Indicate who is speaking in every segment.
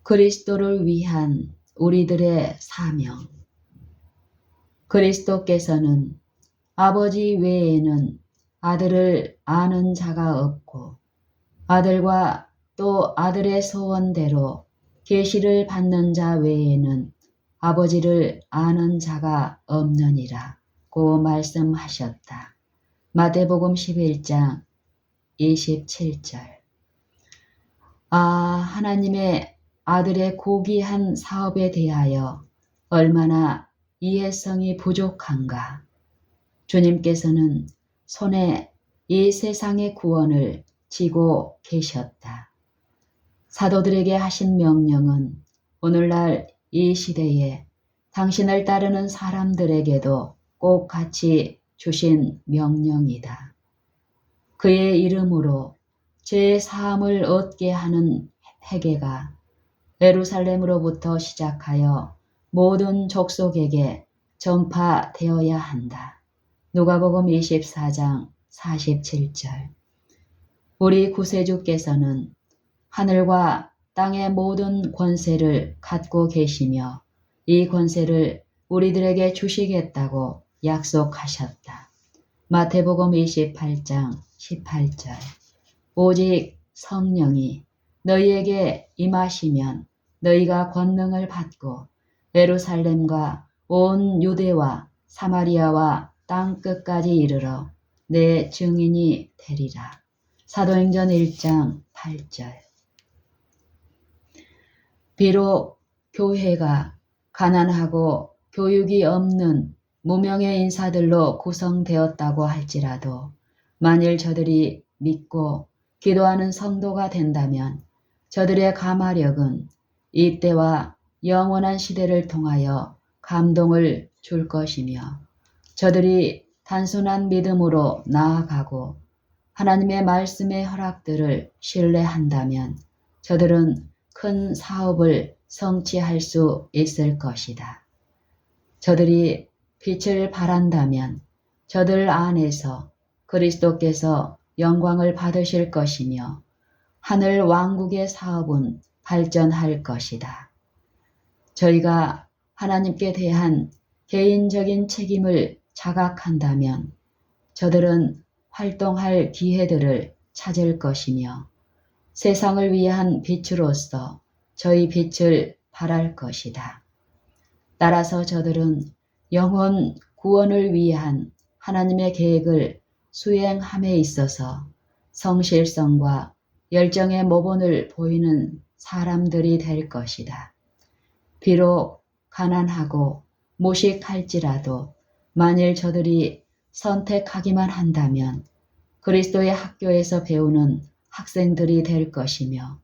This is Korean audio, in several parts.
Speaker 1: 그리스도를 위한 우리들의 사명. 그리스도께서는 아버지 외에는 아들을 아는 자가 없고 아들과 또 아들의 소원대로 계시를 받는 자 외에는 아버지를 아는 자가 없느니라 고 말씀하셨다. 마태복음 11장 27절. 하나님의 아들의 고귀한 사업에 대하여 얼마나 이해성이 부족한가. 주님께서는 손에 이 세상의 구원을 쥐고 계셨다. 사도들에게 하신 명령은 오늘날 이 시대에 당신을 따르는 사람들에게도 꼭 같이 주신 명령이다. 그의 이름으로 죄 사함을 얻게 하는 회개가 예루살렘으로부터 시작하여 모든 족속에게 전파되어야 한다. 누가복음 24장 47절. 우리 구세주께서는 하늘과 땅의 모든 권세를 갖고 계시며 이 권세를 우리들에게 주시겠다고 약속하셨다. 마태복음 28장 18절. 오직 성령이 너희에게 임하시면 너희가 권능을 받고 예루살렘과 온 유대와 사마리아와 땅 끝까지 이르러 내 증인이 되리라. 사도행전 1장 8절. 비록 교회가 가난하고 교육이 없는 무명의 인사들로 구성되었다고 할지라도 만일 저들이 믿고 기도하는 성도가 된다면 저들의 가마력은 이때와 영원한 시대를 통하여 감동을 줄 것이며 저들이 단순한 믿음으로 나아가고 하나님의 말씀의 허락들을 신뢰한다면 저들은 큰 사업을 성취할 수 있을 것이다. 저들이 빛을 발한다면 저들 안에서 그리스도께서 영광을 받으실 것이며 하늘 왕국의 사업은 발전할 것이다. 저희가 하나님께 대한 개인적인 책임을 자각한다면 저들은 활동할 기회들을 찾을 것이며 세상을 위한 빛으로서 저희 빛을 발할 것이다. 따라서 저들은 영혼 구원을 위한 하나님의 계획을 수행함에 있어서 성실성과 열정의 모본을 보이는 사람들이 될 것이다. 비록 가난하고 무식할지라도 만일 저들이 선택하기만 한다면 그리스도의 학교에서 배우는 학생들이 될 것이며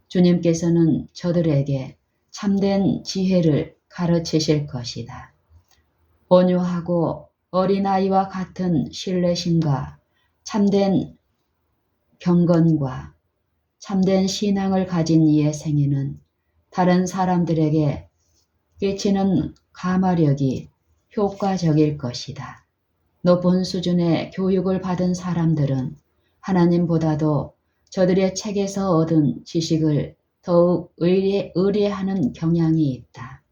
Speaker 1: 주님께서는 저들에게 참된 지혜를 가르치실 것이다. 온유하고 어린아이와 같은 신뢰심과 참된 경건과 참된 신앙을 가진 이의 생애는 다른 사람들에게 끼치는 가마력이 효과적일 것이다. 높은 수준의 교육을 받은 사람들은 하나님보다도 저들의 책에서 얻은 지식을 더욱 의뢰하는 경향이 있다.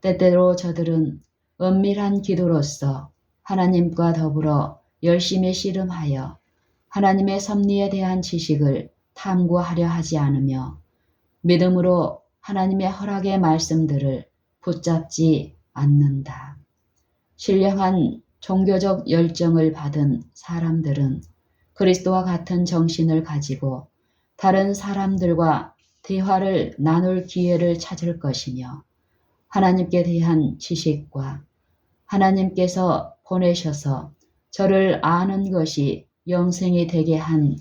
Speaker 1: 때때로 저들은 은밀한 기도로서 하나님과 더불어 열심히 씨름하여 하나님의 섭리에 대한 지식을 탐구하려 하지 않으며 믿음으로 하나님의 허락의 말씀들을 붙잡지 않는다. 신령한 종교적 열정을 받은 사람들은 그리스도와 같은 정신을 가지고 다른 사람들과 대화를 나눌 기회를 찾을 것이며 하나님께 대한 지식과 하나님께서 보내셔서 저를 아는 것이 영생이 되게 한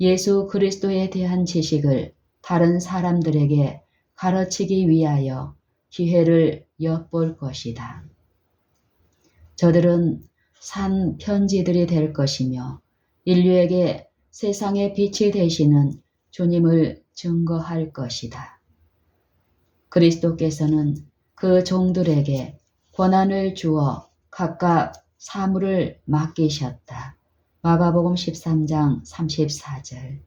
Speaker 1: 예수 그리스도에 대한 지식을 다른 사람들에게 가르치기 위하여 기회를 엿볼 것이다. 저들은 산 편지들이 될 것이며 인류에게 세상의 빛이 되시는 주님을 증거할 것이다. 그리스도께서는 그 종들에게 권한을 주어 각각 사물을 맡기셨다. 마가복음 13장 34절.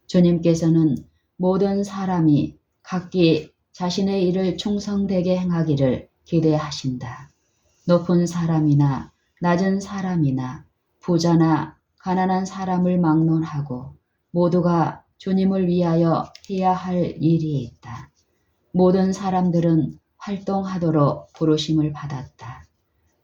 Speaker 1: 주님께서는 모든 사람이 각기 자신의 일을 충성되게 행하기를 기대하신다. 높은 사람이나 낮은 사람이나 부자나 가난한 사람을 막론하고 모두가 주님을 위하여 해야 할 일이 있다. 모든 사람들은 활동하도록 부르심을 받았다.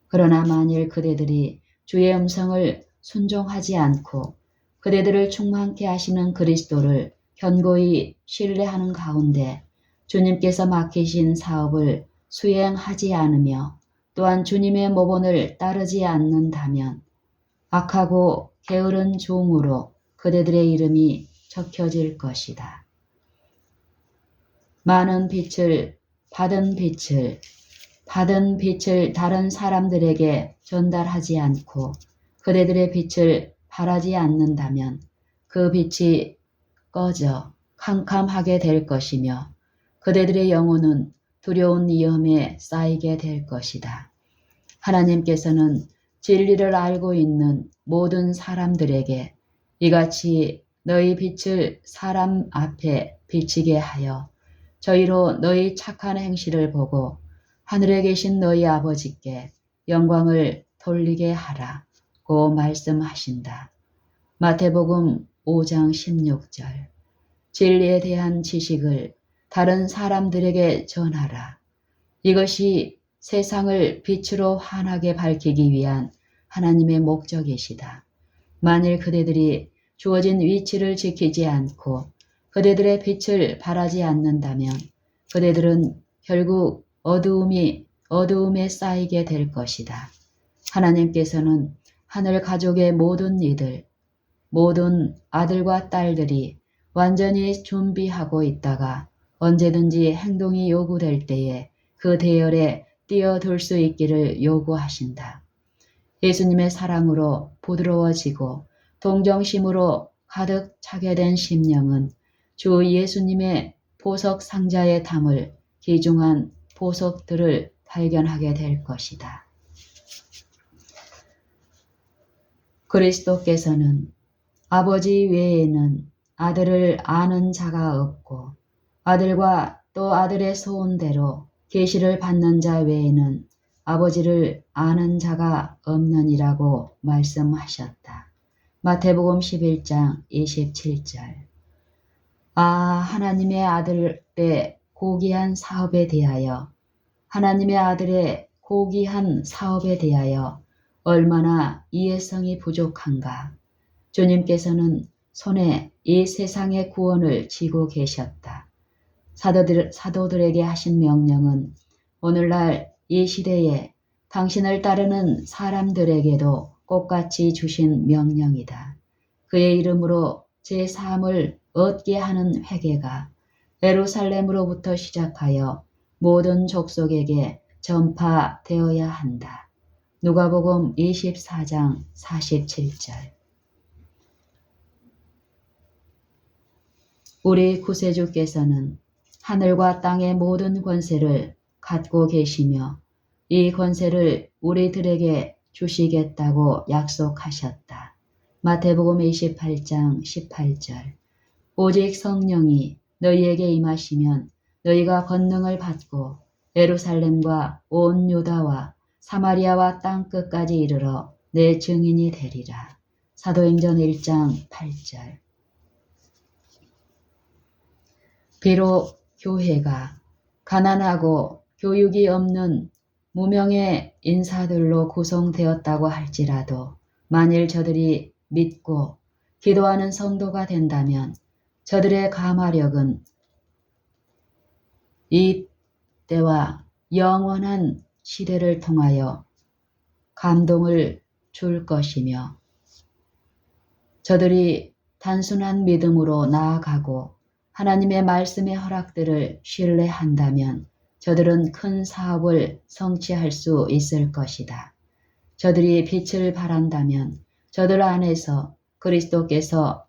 Speaker 1: 그러나 만일 그대들이 주의 음성을 순종하지 않고 그대들을 충만케 하시는 그리스도를 견고히 신뢰하는 가운데 주님께서 맡기신 사업을 수행하지 않으며 또한 주님의 모본을 따르지 않는다면 악하고 게으른 종으로 그대들의 이름이 적혀질 것이다. 많은 빛을 받은 빛을 다른 사람들에게 전달하지 않고 그대들의 빛을 발하지 않는다면 그 빛이 꺼져 캄캄하게 될 것이며 그대들의 영혼은 두려운 위험에 쌓이게 될 것이다. 하나님께서는 진리를 알고 있는 모든 사람들에게 이같이 너희 빛을 사람 앞에 비치게 하여 저희로 너희 착한 행실을 보고 하늘에 계신 너희 아버지께 영광을 돌리게 하라고 말씀하신다. 마태복음 5장 16절. 진리에 대한 지식을 다른 사람들에게 전하라. 이것이 세상을 빛으로 환하게 밝히기 위한 하나님의 목적이시다. 만일 그대들이 주어진 위치를 지키지 않고 그대들의 빛을 발하지 않는다면 그대들은 결국 어두움에 쌓이게 될 것이다. 하나님께서는 하늘 가족의 모든 이들, 모든 아들과 딸들이 완전히 준비하고 있다가 언제든지 행동이 요구될 때에 그 대열에 뛰어들 수 있기를 요구하신다. 예수님의 사랑으로 부드러워지고 동정심으로 가득 차게 된 심령은 주 예수님의 보석 상자에 담을 귀중한 보석들을 발견하게 될 것이다. 그리스도께서는 아버지 외에는 아들을 아는 자가 없고 아들과 또 아들의 소원대로 계시를 받는 자 외에는 아버지를 아는 자가 없느니라고 말씀하셨다. 마태복음 11장 27절. 하나님의 아들의 고귀한 사업에 대하여 얼마나 이해성이 부족한가. 주님께서는 손에 이 세상의 구원을 쥐고 계셨다. 사도들에게 하신 명령은 오늘날 이 시대에 당신을 따르는 사람들에게도 똑같이 주신 명령이다. 그의 이름으로 제3을 얻게 하는 회개가 예루살렘으로부터 시작하여 모든 족속에게 전파되어야 한다. 누가복음 24장 47절. 우리 구세주께서는 하늘과 땅의 모든 권세를 갖고 계시며 이 권세를 우리들에게 주시겠다고 약속하셨다. 마태복음 28장 18절. 오직 성령이 너희에게 임하시면 너희가 권능을 받고 예루살렘과 온 유다와 사마리아와 땅끝까지 이르러 내 증인이 되리라. 사도행전 1장 8절. 비록 교회가 가난하고 교육이 없는 무명의 인사들로 구성되었다고 할지라도 만일 저들이 믿고 기도하는 성도가 된다면 저들의 감화력은 이 때와 영원한 시대를 통하여 감동을 줄 것이며 저들이 단순한 믿음으로 나아가고 하나님의 말씀의 허락들을 신뢰한다면 저들은 큰 사업을 성취할 수 있을 것이다. 저들이 빛을 발한다면 저들 안에서 그리스도께서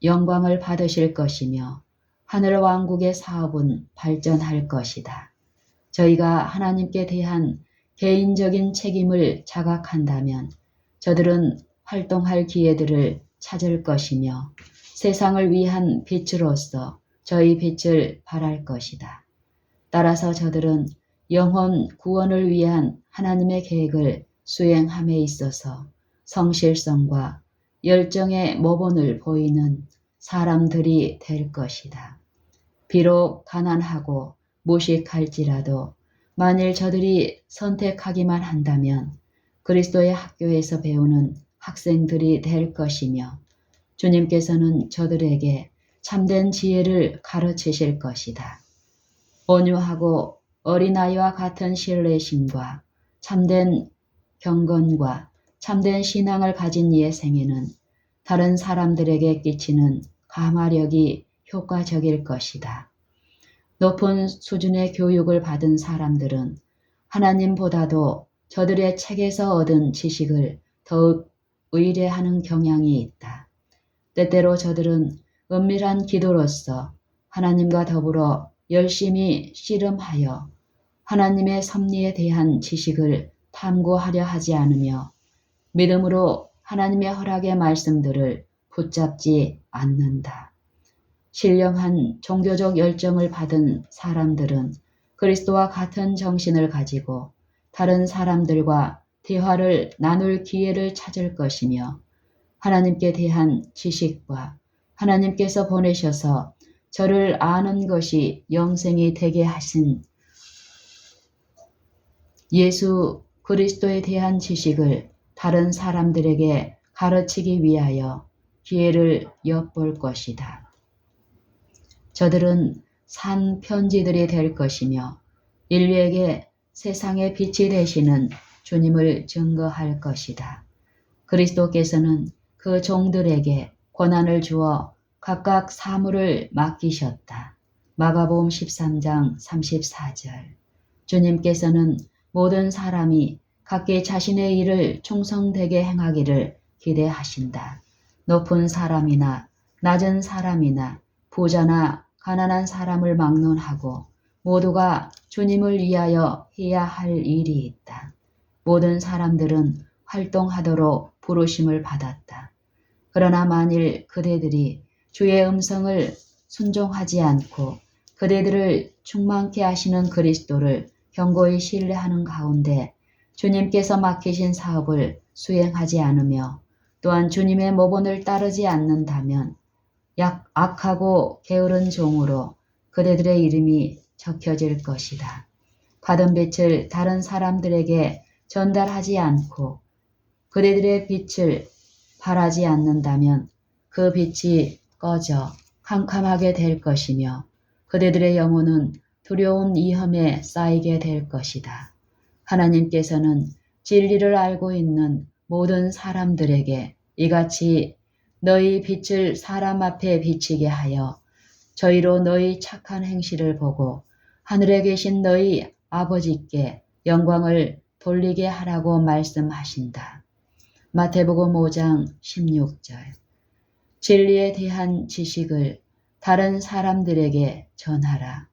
Speaker 1: 영광을 받으실 것이며 하늘 왕국의 사업은 발전할 것이다. 저희가 하나님께 대한 개인적인 책임을 자각한다면 저들은 활동할 기회들을 찾을 것이며 세상을 위한 빛으로서 저희 빛을 발할 것이다. 따라서 저들은 영혼 구원을 위한 하나님의 계획을 수행함에 있어서 성실성과 열정의 모본을 보이는 사람들이 될 것이다. 비록 가난하고 무식할지라도 만일 저들이 선택하기만 한다면 그리스도의 학교에서 배우는 학생들이 될 것이며 주님께서는 저들에게 참된 지혜를 가르치실 것이다. 온유하고 어린아이와 같은 신뢰심과 참된 경건과 참된 신앙을 가진 이의 생애는 다른 사람들에게 끼치는 감화력이 효과적일 것이다. 높은 수준의 교육을 받은 사람들은 하나님보다도 저들의 책에서 얻은 지식을 더욱 의뢰하는 경향이 있다. 때때로 저들은 은밀한 기도로서 하나님과 더불어 열심히 씨름하여 하나님의 섭리에 대한 지식을 탐구하려 하지 않으며 믿음으로 하나님의 허락의 말씀들을 붙잡지 않는다. 신령한 종교적 열정을 받은 사람들은 그리스도와 같은 정신을 가지고 다른 사람들과 대화를 나눌 기회를 찾을 것이며 하나님께 대한 지식과 하나님께서 보내셔서 저를 아는 것이 영생이 되게 하신 예수 그리스도에 대한 지식을 다른 사람들에게 가르치기 위하여 기회를 엿볼 것이다. 저들은 산 편지들이 될 것이며 인류에게 세상의 빛이 되시는 주님을 증거할 것이다. 그리스도께서는 그 종들에게 권한을 주어 각각 사물을 맡기셨다. 마가복음 13장 34절. 주님께서는 모든 사람이 각기 자신의 일을 충성되게 행하기를 기대하신다. 높은 사람이나 낮은 사람이나 부자나 가난한 사람을 막론하고 모두가 주님을 위하여 해야 할 일이 있다. 모든 사람들은 활동하도록 부르심을 받았다. 그러나 만일 그대들이 주의 음성을 순종하지 않고 그대들을 충만케 하시는 그리스도를 견고히 신뢰하는 가운데 주님께서 맡기신 사업을 수행하지 않으며 또한 주님의 모본을 따르지 않는다면 악하고 게으른 종으로 그대들의 이름이 적혀질 것이다. 받은 빛을 다른 사람들에게 전달하지 않고 그대들의 빛을 발하지 않는다면 그 빛이 꺼져 캄캄하게 될 것이며 그대들의 영혼은 두려운 위험에 쌓이게 될 것이다. 하나님께서는 진리를 알고 있는 모든 사람들에게 이같이 너희 빛을 사람 앞에 비치게 하여 저희로 너희 착한 행실을 보고 하늘에 계신 너희 아버지께 영광을 돌리게 하라고 말씀하신다. 마태복음 5장 16절. 진리에 대한 지식을 다른 사람들에게 전하라.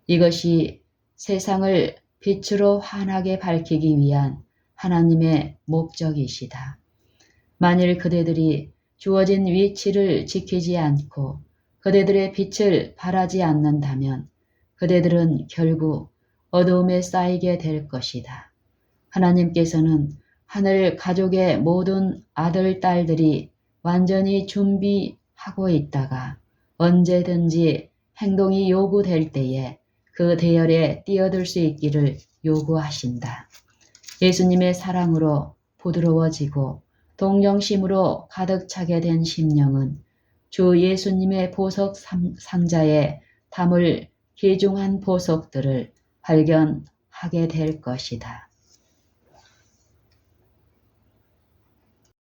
Speaker 1: 이것이 세상을 빛으로 환하게 밝히기 위한 하나님의 목적이시다. 만일 그대들이 주어진 위치를 지키지 않고 그대들의 빛을 발하지 않는다면 그대들은 결국 어두움에 쌓이게 될 것이다. 하나님께서는 하늘 가족의 모든 아들, 딸들이 완전히 준비하고 있다가 언제든지 행동이 요구될 때에 그 대열에 뛰어들 수 있기를 요구하신다. 예수님의 사랑으로 부드러워지고 동정심으로 가득 차게 된 심령은 주 예수님의 보석 상자에 담을 귀중한 보석들을 발견하게 될 것이다.